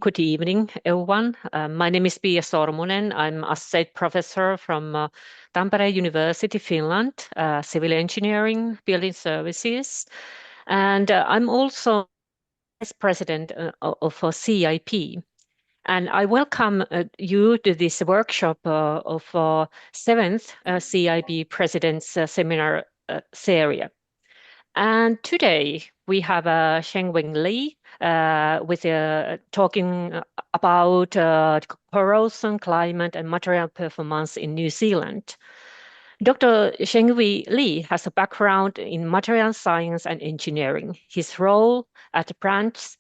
Good evening, everyone. My name is Pia Sormunen. I'm associate professor from Tampere University, Finland, civil engineering, building services. And I'm also vice president of CIP. And I welcome you to this workshop of seventh CIP President's Seminar Series. And today we have Zhengwei Li with talking about corrosion, climate, and material performance in New Zealand. Dr. Zhengwei Li has a background in material science and engineering. His role at BRANZ,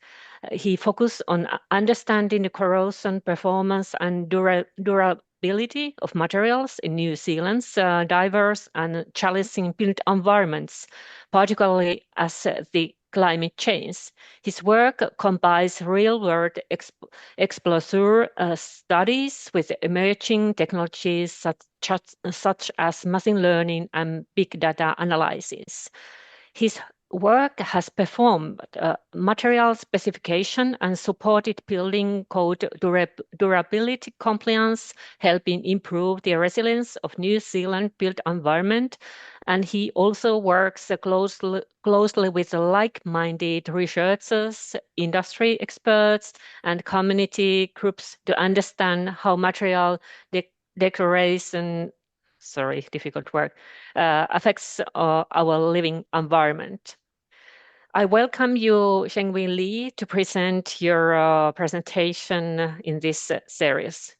he focused on understanding the corrosion, performance, and durability of materials in New Zealand's diverse and challenging built environments, particularly as the climate change. His work combines real-world exposure studies with emerging technologies such as machine learning and big data analysis. His work has performed material specification and supported building code durability compliance, helping improve the resilience of New Zealand built environment. And he also works closely with like-minded researchers, industry experts, and community groups to understand how material degradation, sorry, difficult word, affects our living environment. I welcome you, Zhengwei Li, to present your presentation in this series.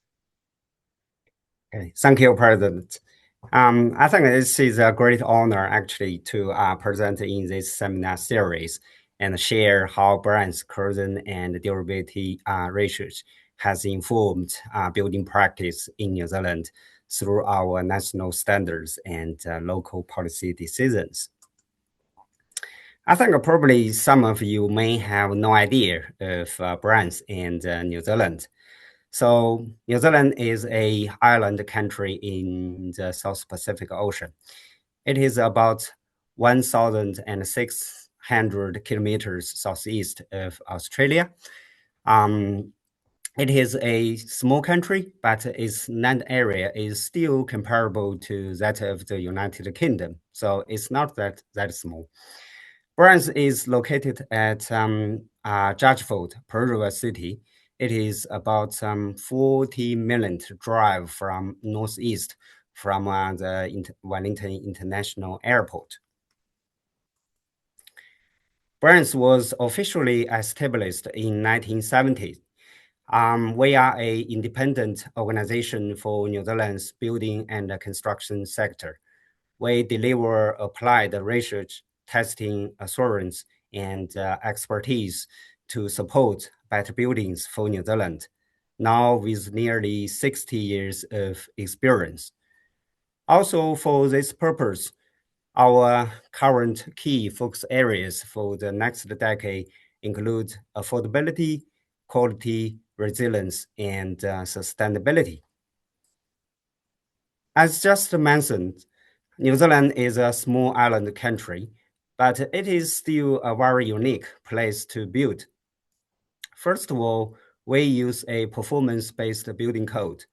Okay, thank you, President. I think this is a great honor actually to present in this seminar series and share how BRANZ corrosion and durability research has informed building practice in New Zealand through our national standards and local policy decisions. I think probably some of you may have no idea of BRANZ and New Zealand. So New Zealand is an island country in the South Pacific Ocean. It is about 1,600 kilometers southeast of Australia. It is a small country, but its land area is still comparable to that of the United Kingdom. So it's not that small. BRANZ is located at Judgeford, Peru City. It is about 40-minute drive from northeast from the Wellington International Airport. BRANZ was officially established in 1970. We are an independent organization for New Zealand's building and construction sector. We deliver applied research, testing assurance, and expertise to support better buildings for New Zealand, now with nearly 60 years of experience. Also, for this purpose, our current key focus areas for the next decade include affordability, quality, resilience, and sustainability. As just mentioned, New Zealand is a small island country, but it is still a very unique place to build. First of all, we use a performance-based building code.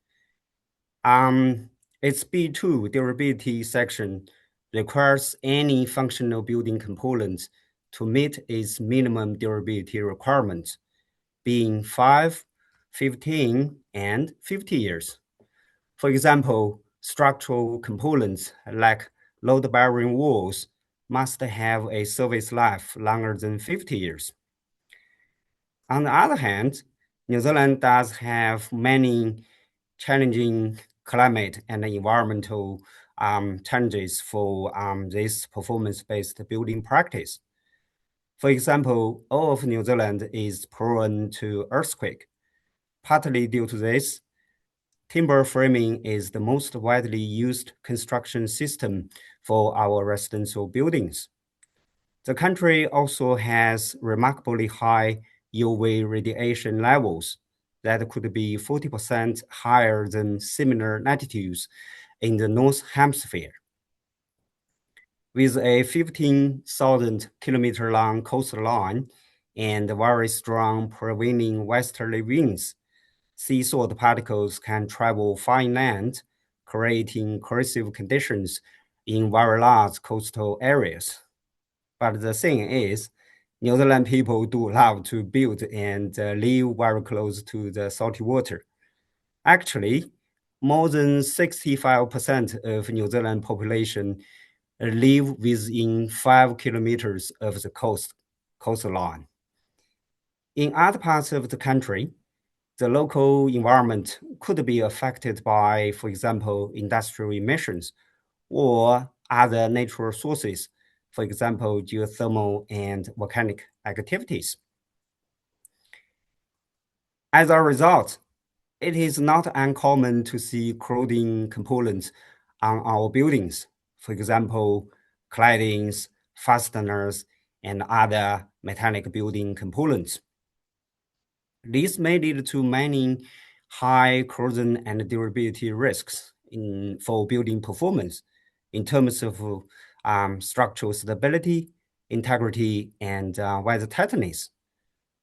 Its B2 durability section requires any functional building component to meet its minimum durability requirements, being 5, 15, and 50 years. For example, structural components like load-bearing walls must have a service life longer than 50 years. On the other hand, New Zealand does have many challenging climate and environmental challenges for this performance-based building practice. For example, all of New Zealand is prone to earthquake. Partly due to this, timber framing is the most widely used construction system for our residential buildings. The country also has remarkably high UV radiation levels that could be 40% higher than similar latitudes in the North Hemisphere. With a 15,000 kilometer long coastline, and very strong prevailing westerly winds, sea salt particles can travel far inland, creating corrosive conditions in very large coastal areas. But the thing is, New Zealand people do love to build and live very close to the salty water. Actually, more than 65% of New Zealand population live within 5 kilometers of the coastline. In other parts of the country, the local environment could be affected by, for example, industrial emissions or other natural sources, for example, geothermal and volcanic activities. As a result, it is not uncommon to see corroding components on our buildings, for example, claddings, fasteners, and other metallic building components. This may lead to many high corrosion and durability risks for building performance in terms of structural stability, integrity, and weather tightness.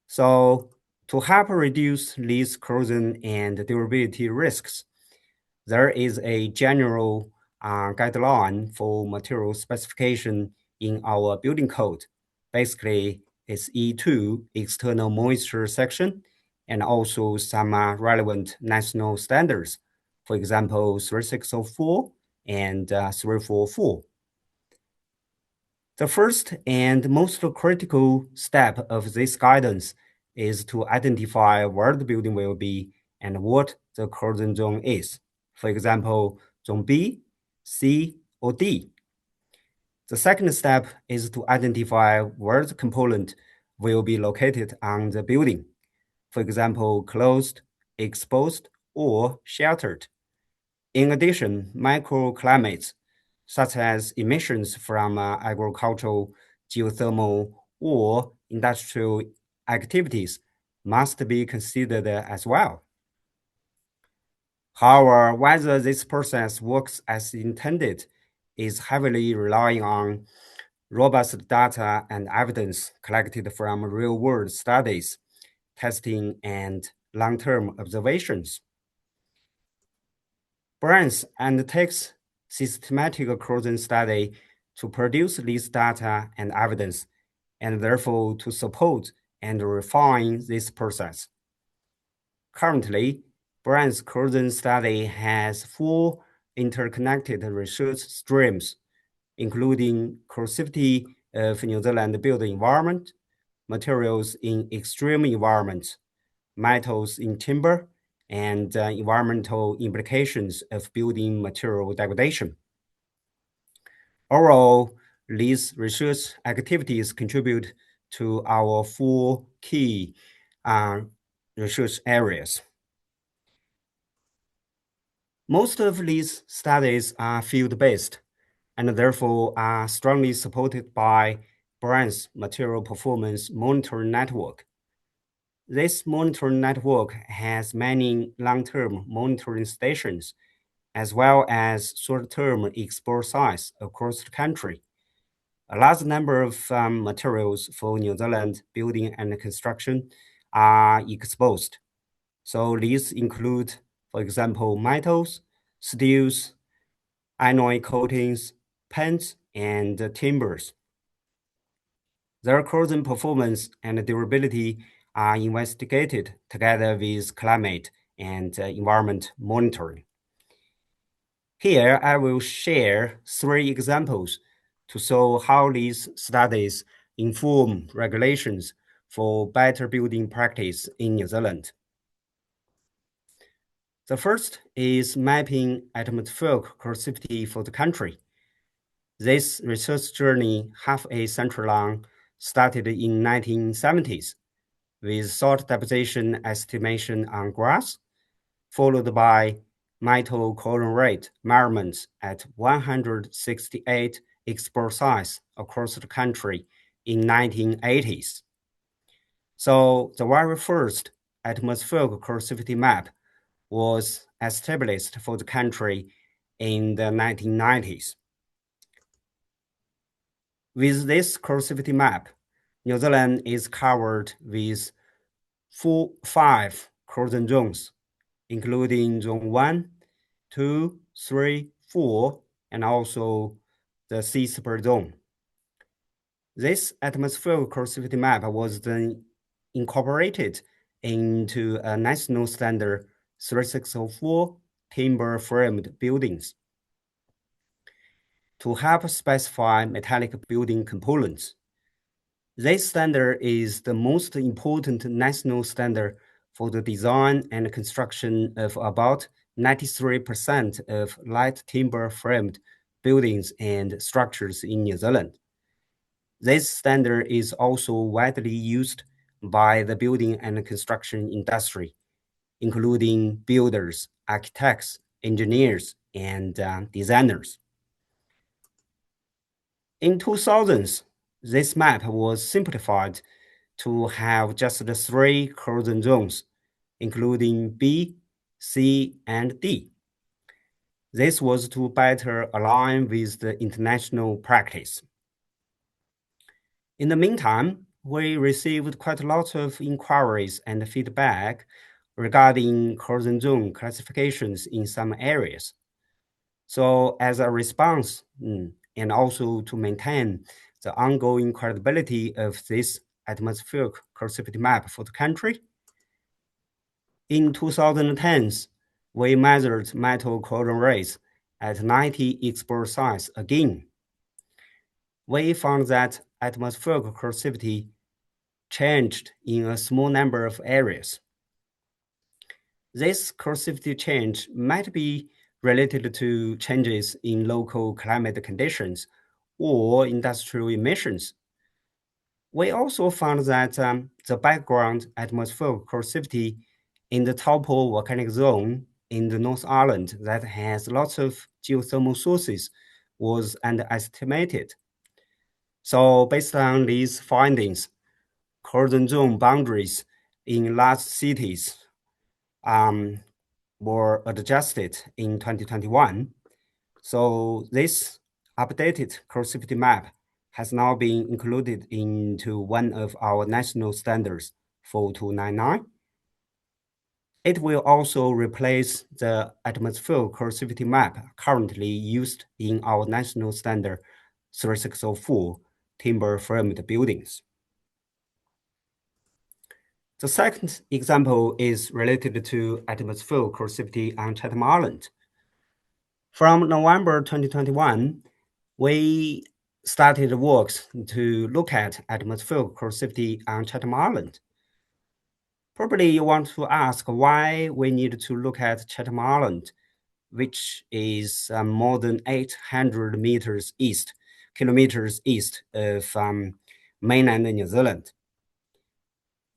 So to help reduce these corrosion and durability risks, there is a general guideline for material specification in our building code. Basically, it's E2 external moisture section, and also some relevant national standards, for example, 3604 and 344. The first and most critical step of this guidance is to identify where the building will be and what the corrosion zone is. For example, zone B, C, or D. The second step is to identify where the component will be located on the building. For example, closed, exposed, or sheltered. In addition, microclimates, such as emissions from agricultural, geothermal, or industrial activities, must be considered as well. However, whether this process works as intended is heavily relying on robust data and evidence collected from real-world studies, testing, and long-term observations. BRANZ undertakes systematic corrosion study to produce this data and evidence, and therefore to support and refine this process. Currently, BRANZ corrosion study has 4 interconnected research streams, including corrosivity of New Zealand built environment, materials in extreme environments, metals in timber, and environmental implications of building material degradation. Overall, these research activities contribute to our 4 key research areas. Most of these studies are field-based and therefore are strongly supported by BRANZ Material Performance Monitoring Network. This monitoring network has many long-term monitoring stations, as well as short-term export sites across the country. A large number of materials for New Zealand building and construction are exposed. So these include, for example, metals, steels, alloy coatings, paints, and timbers. Their corrosion performance and durability are investigated together with climate and environment monitoring. Here, I will share 3 examples to show how these studies inform regulations for better building practice in New Zealand. The first is mapping atmospheric corrosivity for the country. This research journey, half a century long, started in 1970s with salt deposition estimation on grass, followed by metal corrosion rate measurements at 168 export sites across the country in 1980s. So the very first atmospheric corrosivity map was established for the country in the 1990s. With this corrosivity map, New Zealand is covered with 5 corrosion zones, including Zone 1, 2, 3, 4, and also the sea super zone. This atmospheric corrosivity map was then incorporated into a national standard 3604 timber-framed buildings to help specify metallic building components. This standard is the most important national standard for the design and construction of about 93% of light timber-framed buildings and structures in New Zealand. This standard is also widely used by the building and construction industry, including builders, architects, engineers, and designers. In 2000s, this map was simplified to have just the 3 corrosion zones, including B, C, and D. This was to better align with the international practice. In the meantime, we received quite a lot of inquiries and feedback regarding corrosion zone classifications in some areas. So as a response, and also to maintain the ongoing credibility of this atmospheric corrosivity map for the country, in 2010s, we measured metal corrosion rates at 90 export sites again. We found that atmospheric corrosivity changed in a small number of areas. This corrosivity change might be related to changes in local climate conditions or industrial emissions. We also found that the background atmospheric corrosivity in the Taupo volcanic zone in the North Island that has lots of geothermal sources was underestimated. So based on these findings, corrosion zone boundaries in large cities were adjusted in 2021. So this updated corrosivity map has now been included into one of our national standards, 4299. It will also replace the atmospheric corrosivity map currently used in our national standard 3604 timber-framed buildings. The second example is related to atmospheric corrosivity on Chatham Island. From November 2021, we started works to look at atmospheric corrosivity on Chatham Island. Probably you want to ask why we need to look at Chatham Island, which is more than 800 kilometers east of mainland New Zealand.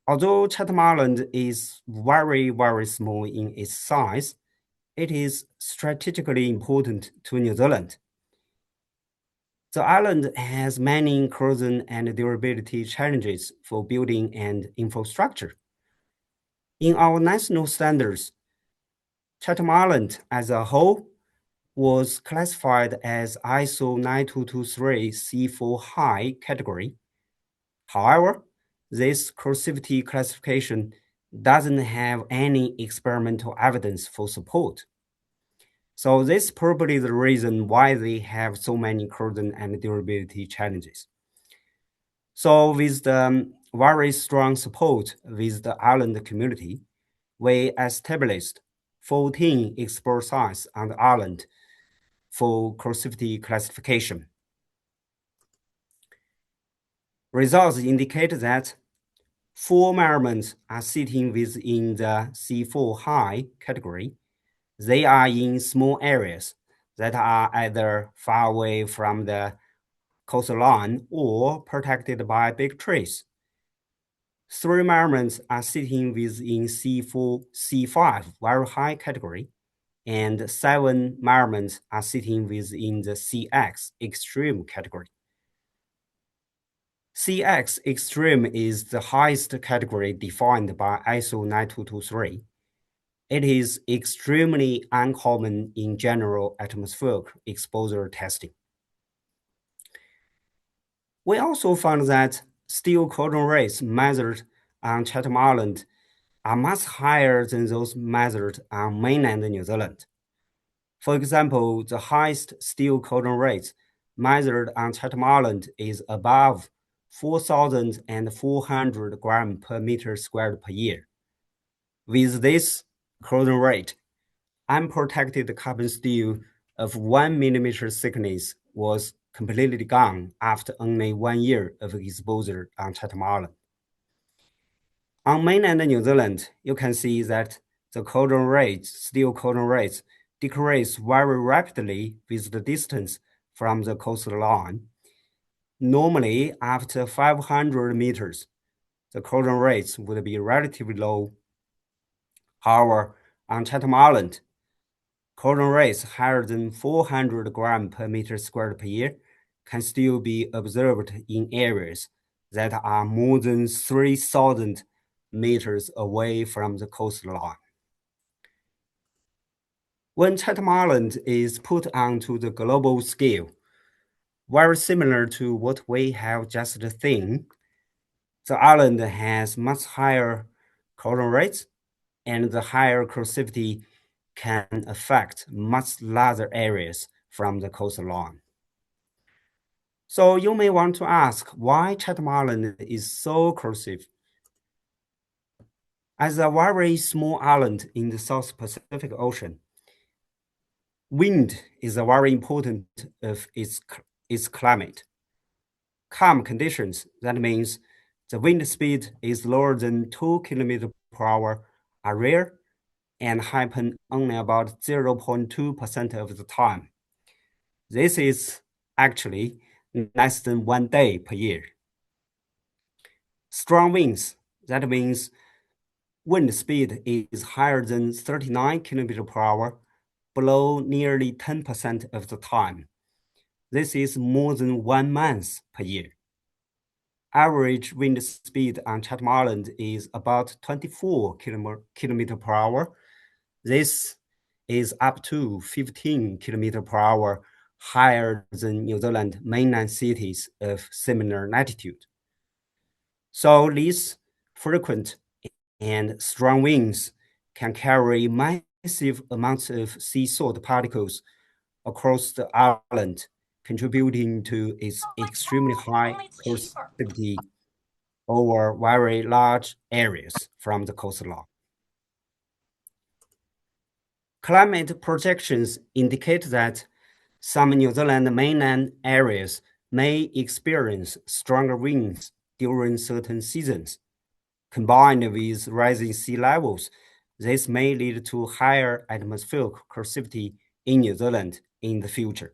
Although Chatham Island is very, very small in its size, it is strategically important to New Zealand. The island has many corrosion and durability challenges for building and infrastructure. In our national standards, Chatham Island as a whole was classified as ISO 9223 C4 high category. However, this corrosivity classification doesn't have any experimental evidence for support. So this is probably the reason why they have so many corrosion and durability challenges. So with the very strong support with the island community, we established 14 export sites on the island for corrosivity classification. Results indicate that 4 measurements are sitting within the C4 high category. They are in small areas that are either far away from the coastline or protected by big trees. 3 measurements are sitting within C4, C5 very high category, and 7 measurements are sitting within the CX extreme category. CX extreme is the highest category defined by ISO 9223. It is extremely uncommon in general atmospheric exposure testing. We also found that steel corrosion rates measured on Chatham Island are much higher than those measured on mainland New Zealand. For example, the highest steel corrosion rate measured on Chatham Island is above 4,400 grams per meter squared per year. With this corrosion rate, unprotected carbon steel of 1 millimeter thickness was completely gone after only 1 year of exposure on Chatham Island. On mainland New Zealand, you can see that the corrosion rates, steel corrosion rates, decrease very rapidly with the distance from the coastline. Normally, after 500 meters, the corrosion rates would be relatively low. However, on Chatham Island, corrosion rates higher than 400 grams per meter squared per year can still be observed in areas that are more than 3,000 meters away from the coastline. When Chatham Island is put onto the global scale, very similar to what we have just seen, the island has much higher corrosion rates, and the higher corrosivity can affect much larger areas from the coastline. So you may want to ask why Chatham Island is so corrosive. As a very small island in the South Pacific Ocean, wind is a very important of its climate. Calm conditions, that means the wind speed is lower than 2 km per hour, are rare and happen only about 0.2% of the time. This is actually less than 1 day per year. Strong winds, that means wind speed is higher than 39 km per hour, blow nearly 10% of the time. This is more than 1 month per year. Average wind speed on Chatham Island is about 24 km per hour. This is up to 15 km per hour higher than New Zealand mainland cities of similar latitude. So these frequent and strong winds can carry massive amounts of sea salt particles across the island, contributing to its extremely high corrosivity over very large areas from the coastline. Climate projections indicate that some New Zealand mainland areas may experience stronger winds during certain seasons. Combined with rising sea levels, this may lead to higher atmospheric corrosivity in New Zealand in the future.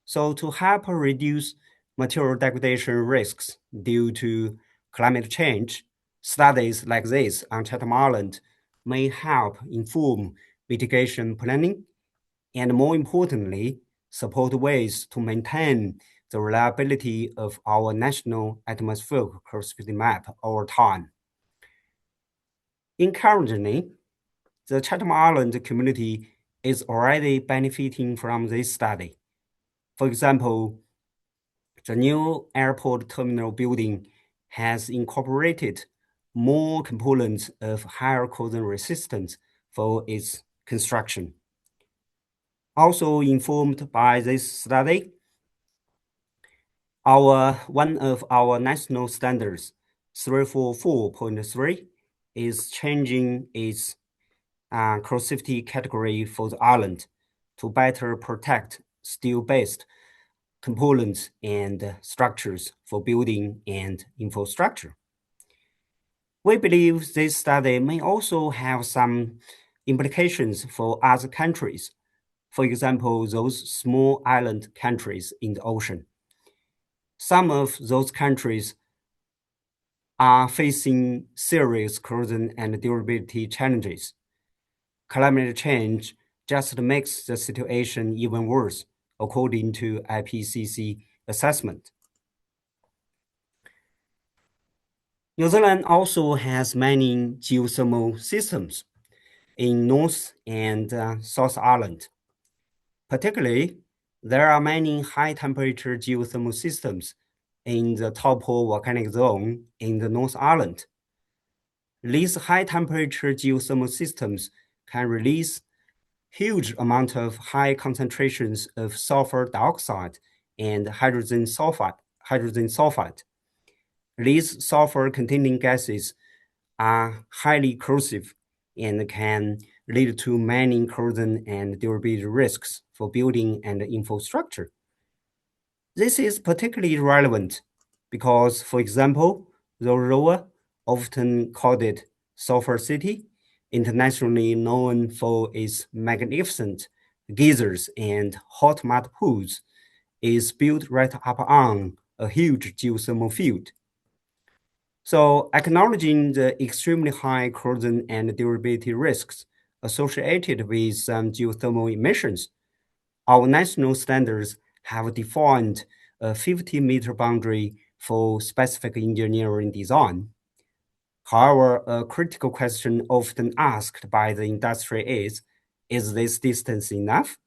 So to help reduce material degradation risks due to climate change, studies like this on Chatham Island may help inform mitigation planning and, more importantly, support ways to maintain the reliability of our national atmospheric corrosivity map over time. Encouragingly, the Chatham Island community is already benefiting from this study. For example, the new airport terminal building has incorporated more components of higher corrosion resistance for its construction. Also informed by this study, one of our national standards, 344.3, is changing its corrosivity category for the island to better protect steel-based components and structures for building and infrastructure. We believe this study may also have some implications for other countries, for example, those small island countries in the ocean. Some of those countries are facing serious corrosion and durability challenges. Climate change just makes the situation even worse, according to IPCC assessment. New Zealand also has many geothermal systems in North and South Island. Particularly, there are many high-temperature geothermal systems in the Taupo volcanic zone in the North Island. These high-temperature geothermal systems can release huge amount of high concentrations of sulfur dioxide and hydrogen sulfide. These sulfur-containing gases are highly corrosive and can lead to many corrosion and durability risks for building and infrastructure. This is particularly relevant because, for example, Rotorua, often called it Sulphur City, internationally known for its magnificent geysers and hot mud pools, is built right up on a huge geothermal field. So acknowledging the extremely high corrosion and durability risks associated with geothermal emissions, our national standards have defined a 50-meter boundary for specific engineering design. However, a critical question often asked by the industry is this distance enough?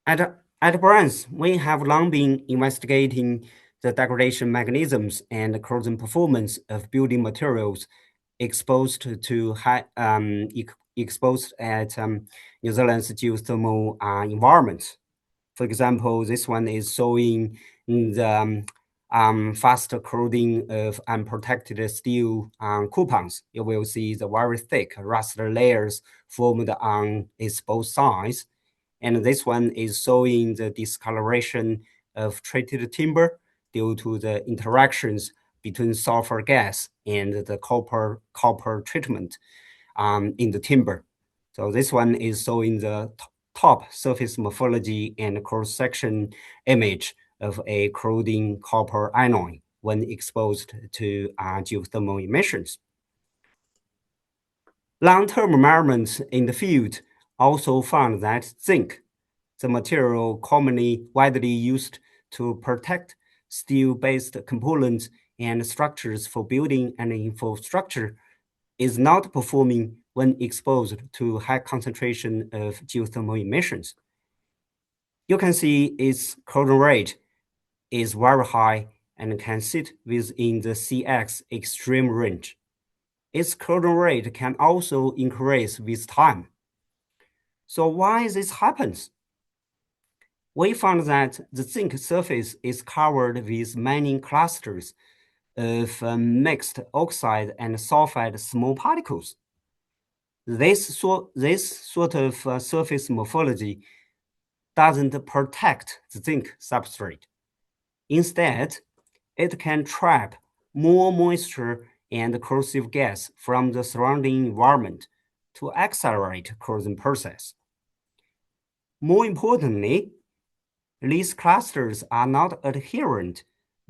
At BRANZ, we have long been investigating the degradation mechanisms and corrosion performance of building materials exposed to exposed at New Zealand's geothermal environment. For example, this one is showing the faster corroding of unprotected steel coupons. You will see the very thick rust layers formed on its both sides. And this one is showing the discoloration of treated timber due to the interactions between sulfur gas and the copper treatment in the timber. So this one is showing the top surface morphology and cross-section image of a corroding copper alloy when exposed to geothermal emissions. Long-term measurements in the field also found that zinc, the material commonly widely used to protect steel-based components and structures for building and infrastructure, is not performing when exposed to high concentration of geothermal emissions. You can see its corrosion rate is very high and can sit within the CX extreme range. Its corrosion rate can also increase with time. So why this happens? We found that the zinc surface is covered with many clusters of mixed oxide and sulfide small particles. This sort of surface morphology doesn't protect the zinc substrate. Instead, it can trap more moisture and corrosive gas from the surrounding environment to accelerate corrosion process. More importantly, these clusters are not adherent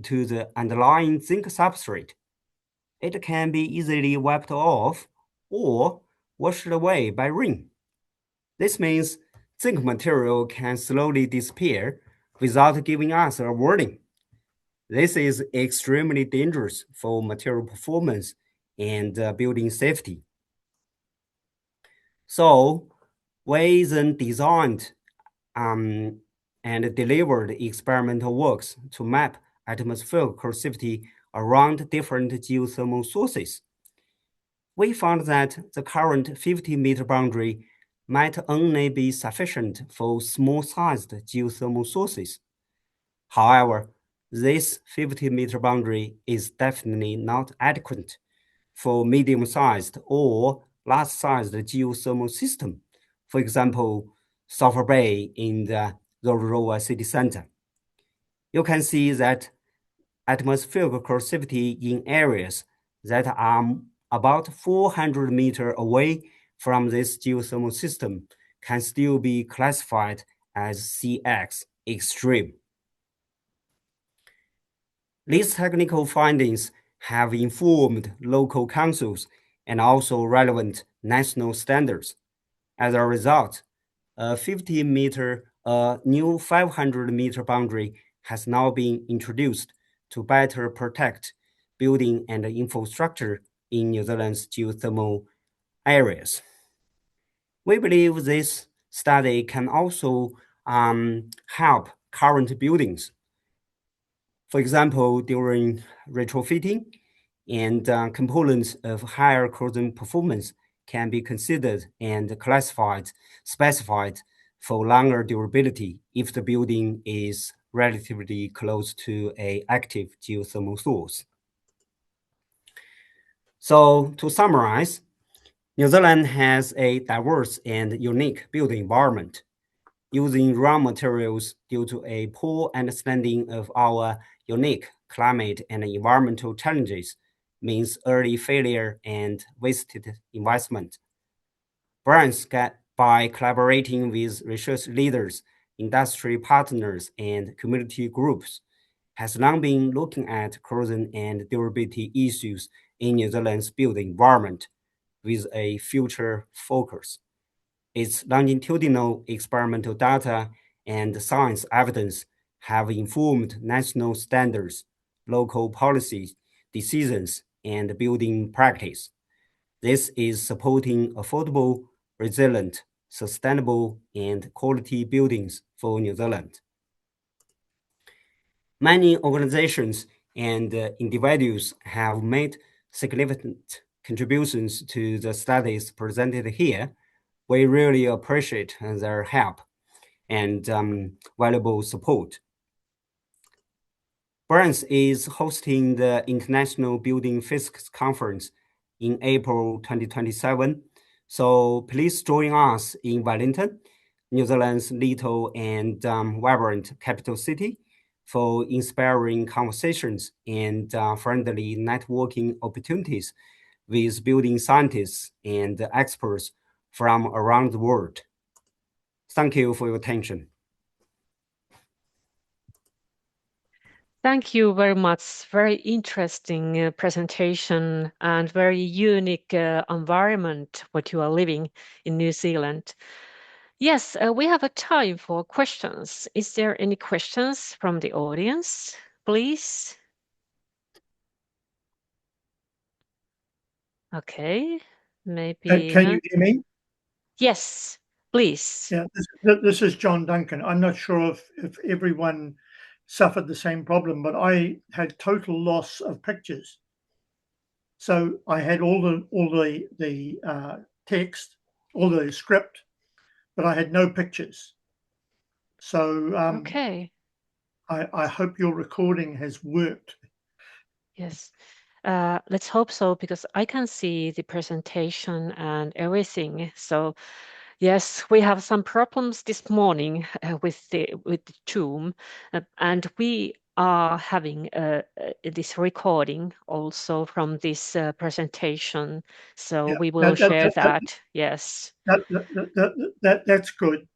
to the underlying zinc substrate. It can be easily wiped off or washed away by rain. This means zinc material can slowly disappear without giving us a warning. This is extremely dangerous for material performance and building safety. So we then designed and delivered experimental works to map atmospheric corrosivity around different geothermal sources. We found that the current 50-meter boundary might only be sufficient for small-sized geothermal sources. However, this 50-meter boundary is definitely not adequate for medium-sized or large-sized geothermal system, for example, Sulphur Bay in the Rotorua city center. You can see that atmospheric corrosivity in areas that are about 400 meters away from this geothermal system can still be classified as CX extreme. These technical findings have informed local councils and also relevant national standards. As a result, a 50-meter, new 500-meter boundary has now been introduced to better protect building and infrastructure in New Zealand's geothermal areas. We believe this study can also help current buildings For example, during retrofitting, and components of higher corrosion performance can be considered and specified for longer durability if the building is relatively close to an active geothermal source. So to summarize, New Zealand has a diverse and unique building environment. Using raw materials due to a poor understanding of our unique climate and environmental challenges means early failure and wasted investment. BRANZ, by collaborating with research leaders, industry partners, and community groups, has long been looking at corrosion and durability issues in New Zealand's built environment with a future focus. Its longitudinal experimental data and science evidence have informed national standards, local policy decisions, and building practice. This is supporting affordable, resilient, sustainable, and quality buildings for New Zealand. Many organizations and individuals have made significant contributions to the studies presented here. We really appreciate their help and valuable support. BRANZ is hosting the International Building Physics Conference in April 2027, so please join us in Wellington, New Zealand's little and vibrant capital city, for inspiring conversations and friendly networking opportunities with building scientists and experts from around the world. Thank you for your attention. Thank you very much. Very interesting presentation and very unique environment what you are living in New Zealand. Yes, we have a time for questions. Is there any questions from the audience, please? Okay, maybe. Can you hear me? Yes, please. Yeah, this is John Duncan. I'm not sure if everyone suffered the same problem, but I had total loss of pictures. So I had all the text, all the script, but I had no pictures. So Okay. I hope your recording has worked. Yes. Let's hope so, because I can see the presentation and everything. So yes, we have some problems this morning with the Zoom, and we are having this recording also from this presentation. So Yeah, we will share that. Yes. That's good.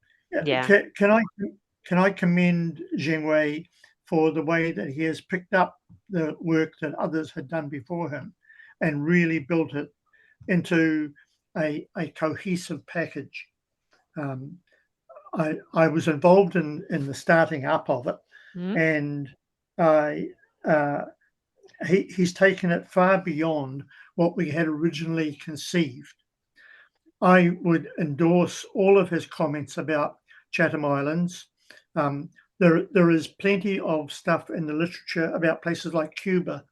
Yeah. Can I commend Zhengwei for the way that he has picked up the work that others had done before him and really built it into a cohesive package. I was involved in the starting up of it, and he's taken it far beyond what we had originally conceived. I would endorse all of his comments about Chatham Islands. There is plenty of stuff in the literature about places like Cuba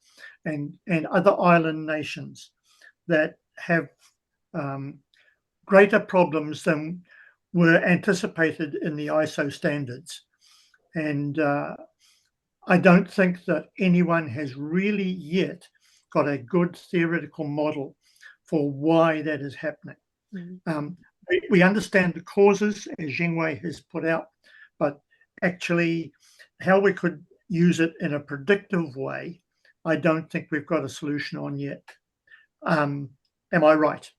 and other island nations that have greater problems than were anticipated in the ISO standards. And I don't think that anyone has really yet got a good theoretical model for why that is happening. We understand the causes, as Zhengwei has put out, but actually how we could use it in a predictive way, I don't think we've got a solution on yet. Am I right?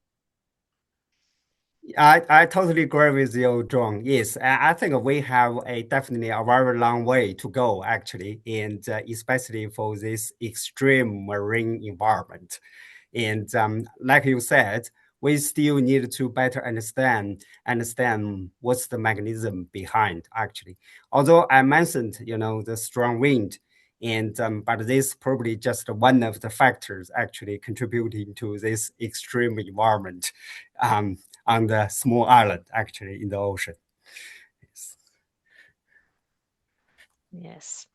I totally agree with you, John. Yes, I think we have definitely a very long way to go, actually, and especially for this extreme marine environment. And like you said, we still need to better understand what's the mechanism behind, actually. Although I mentioned, the strong wind, and but this probably just one of the factors actually contributing to this extreme environment on the small island, actually, in the ocean. Yes.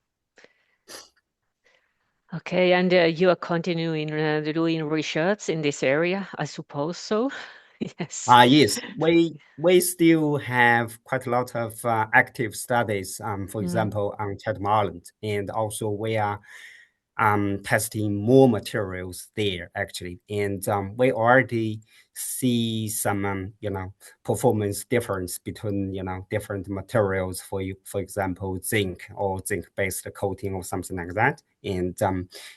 Okay, and you are continuing doing research in this area, I suppose so. Yes. Yes, we still have quite a lot of active studies, for example, on Chatham Island, and also we are testing more materials there actually, and we already see some performance difference between different materials for for example zinc or zinc based coating or something like that, and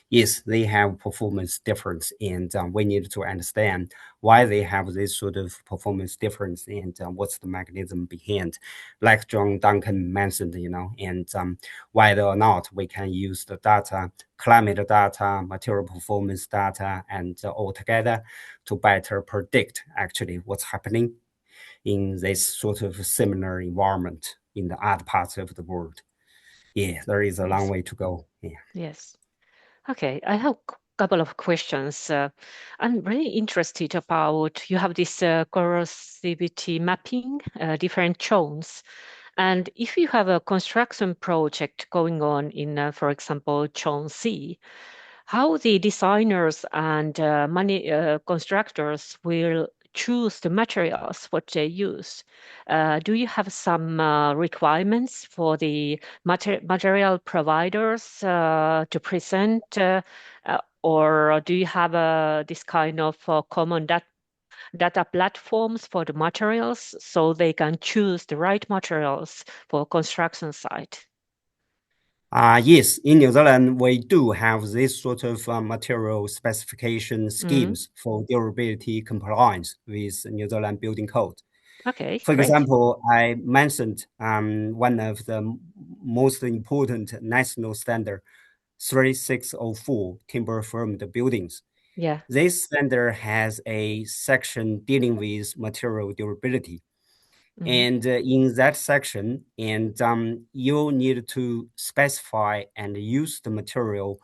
yes, they have performance difference, and we need to understand why they have this sort of performance difference, and what's the mechanism behind, like John Duncan mentioned, and whether or not we can use the data, climate data, material performance data, and all together to better predict actually what's happening in this sort of similar environment in the other parts of the world. Yeah, there is a long way to go. Yeah. Yes. Okay, I have a couple of questions. I'm really interested about you have this corrosivity mapping, different zones. And if you have a construction project going on in, for example, Zone C, how the designers and constructors will choose the materials what they use. Do you have some requirements for the material providers to present, or do you have this kind of common data platforms for the materials so they can choose the right materials for construction site? Yes, in New Zealand, we do have this sort of material specification Mm. schemes for durability compliance with New Zealand Building Code. Okay, For great. example, I mentioned one of the most important national standard, 3604, timber framed buildings. Yeah. This standard has a section dealing with material durability. Mm. And in that section, and you need to specify and use the material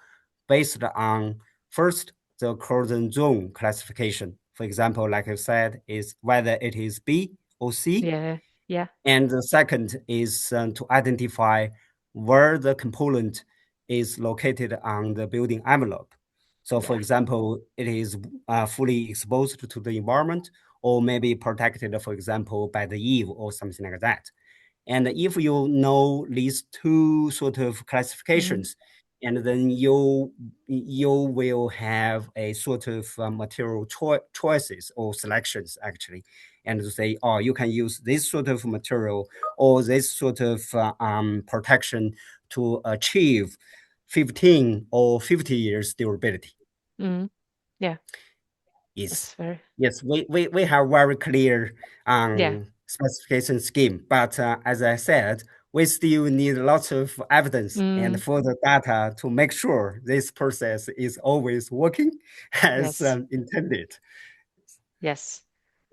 based on first the corrosion zone classification. For example, like I said, is whether it is B or C. Yeah. Yeah. And the second is to identify where the component is located on the building envelope. So, for Yeah. example, it is fully exposed to the environment, or maybe protected, for example, by the eave or something like that. And if you know these two sort of Mm. classifications, and then you will have a sort of material choices or selections actually, and to say, oh, you can use this sort of material or this sort of protection to achieve 15 or 50 years durability. Mm. Yeah. Yes, That's very. yes, we have very clear Yeah. specification scheme, but as I said, we still need lots of evidence and Mm. further data to make sure this process is always working as Yes. intended. Yes.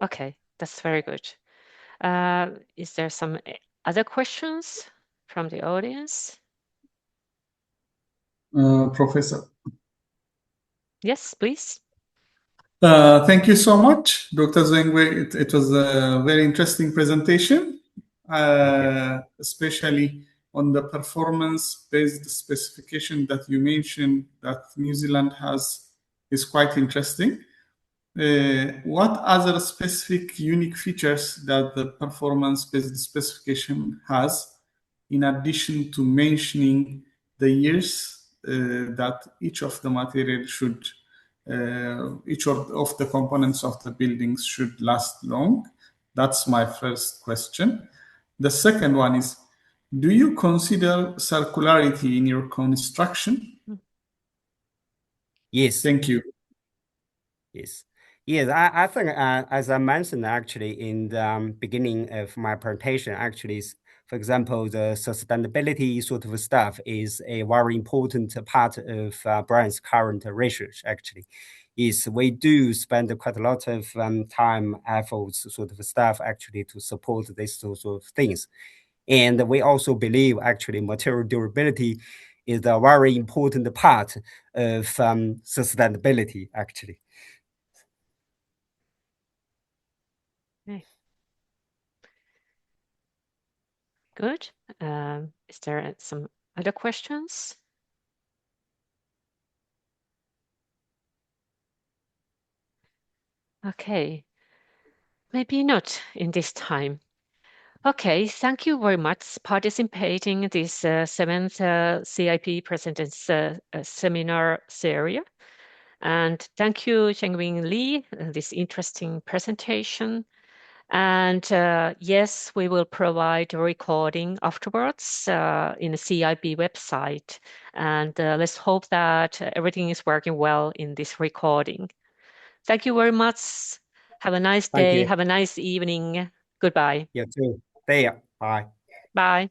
Okay. That's very good. Is there some other questions from the audience? Professor. Yes, please. Thank you so much, Dr. Zhengwei. It was a very interesting presentation, especially on the performance-based specification that you mentioned that New Zealand has is quite interesting. What other specific unique features that the performance-based specification has, in addition to mentioning the years that each of the material should, each of the components of the buildings should last long? That's my first question. The second one is, do you consider circularity in your construction? Yes. Thank you. Yes. Yes, I think as I mentioned actually in the beginning of my presentation, actually, for example, the sustainability sort of stuff is a very important part of BRANZ current research actually. Is we do spend quite a lot of time, efforts, sort of stuff actually to support these sorts of things. And we also believe actually material durability is a very important part of sustainability actually. Okay. Good. Is there some other questions? Okay, maybe not in this time. Okay, thank you very much participating in this seventh CIP President's seminar series. And thank you, Zhengwei Li, this interesting presentation. And yes, we will provide a recording afterwards in the CIP website. And let's hope that everything is working well in this recording. Thank you very much. Have a nice Thank day. you. Have a nice evening. Goodbye. You too. There. Bye. Bye.